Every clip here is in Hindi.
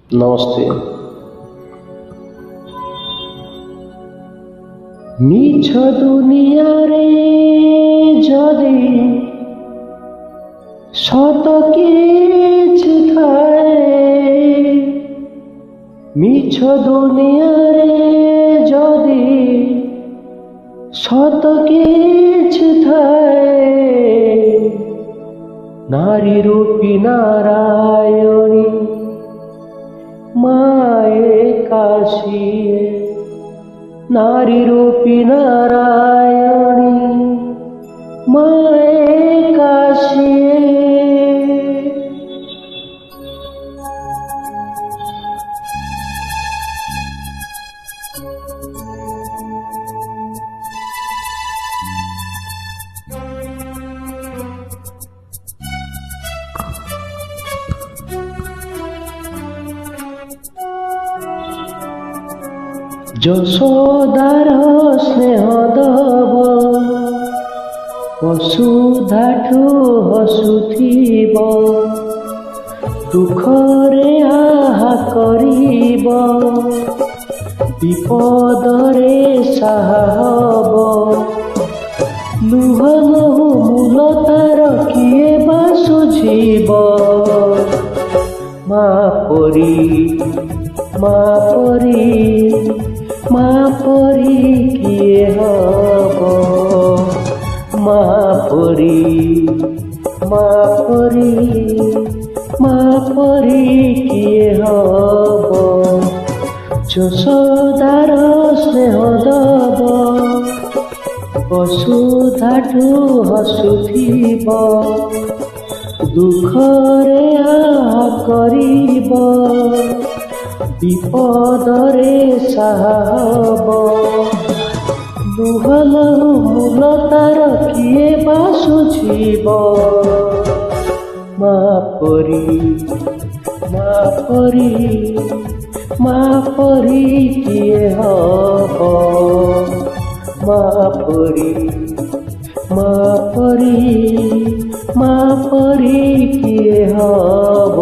नमस्ते। मिछ दुनिया रे जदि सत किछि थाए, मिछ दुनिया रे जदि सत किछि थाए, नारी रूपी नारायणी माए काशिए, नारी रूपी नारायणी माए काशिए। যশোদার স্নেহ দব বসুধাঠু হসুথিব, দুঃখরে আহা করিব, বিপদরে সাহা হব, লুহ লহু মূল তার কিয়ে বা সুঝিব, মা পরি মা পরি মা পরি কিয়ে হব, মা পরি মা পরি মা পরি কিয়ে হব। যশোদার স্নেহ দব বসুধাঠু হসুথিব, দুঃখরে আহা করিব, বিপদরে সাহা হব, লুহ লহু মূল তার কিয়ে বা সুঝিব, মা পরি মা পরি মা পরি কিয়ে হব, মা পরি মা পরি মা পরি কিয়ে হব।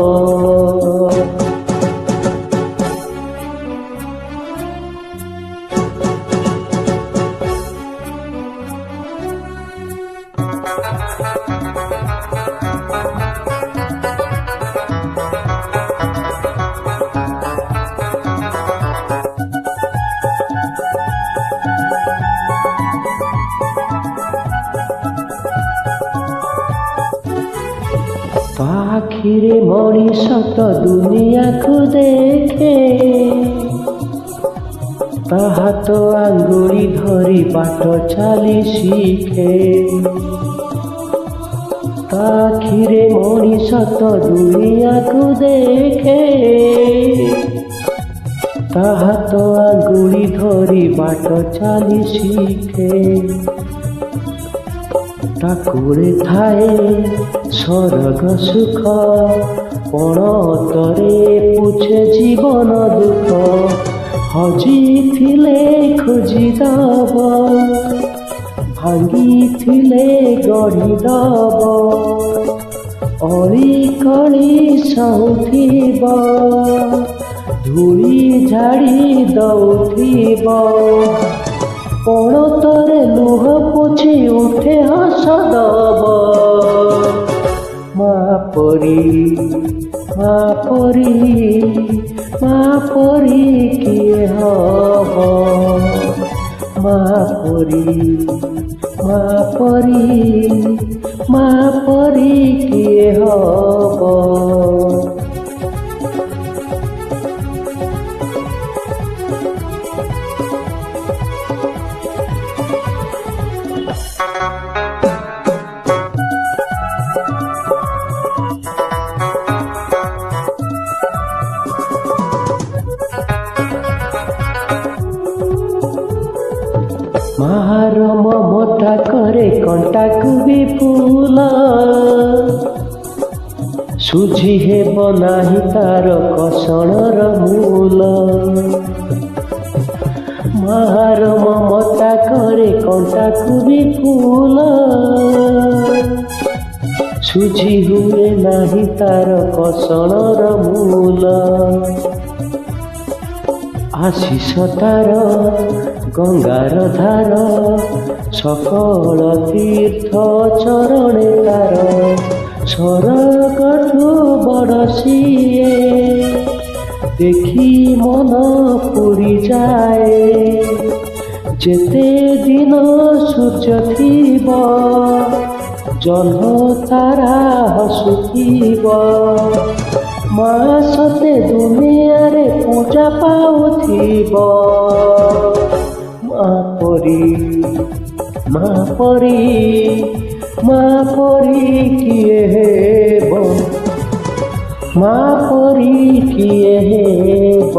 आखिरे मनीष तो दुनिया को देखे, ताहा तो आंगुली धरी बाट चली शिखे, आखिरे मनीष तो दुनिया को देखे, ताहा तो आंगुली धरी बाट चली शिखे, ताकुरे थाए स्वर्ग सुख, पणतरे पुछे जीवन दुख, हजिथिले खोजी दब, भांगिथिले गढ़ी दब, अली कली सहुथिब, धूली झाड़ी दउथिब, पणतरे लुह पोछि उठे हस दब, मा परी मा परी मा परी किए हब, मा परी मा परी मा परी किए हब। मार ममता करे कंटाकु भी फूल, सुझी हेब नाही तार कसणर मूल, मार ममता करे कंटाकु भी फूल, सुझी हुए नाही तार कसणर मूल। आशीष तार गंगार धार सकल तीर्थ चरणे तार स्वर्गठु बड़ सिए देखी मन पूरी जाए जेते दिन सूर्य थीब जह्न तारा हसुथिब माँ सते दुनिया रे पूजा पाउथिब माँ परी किए हेब माँ परी किए हेब।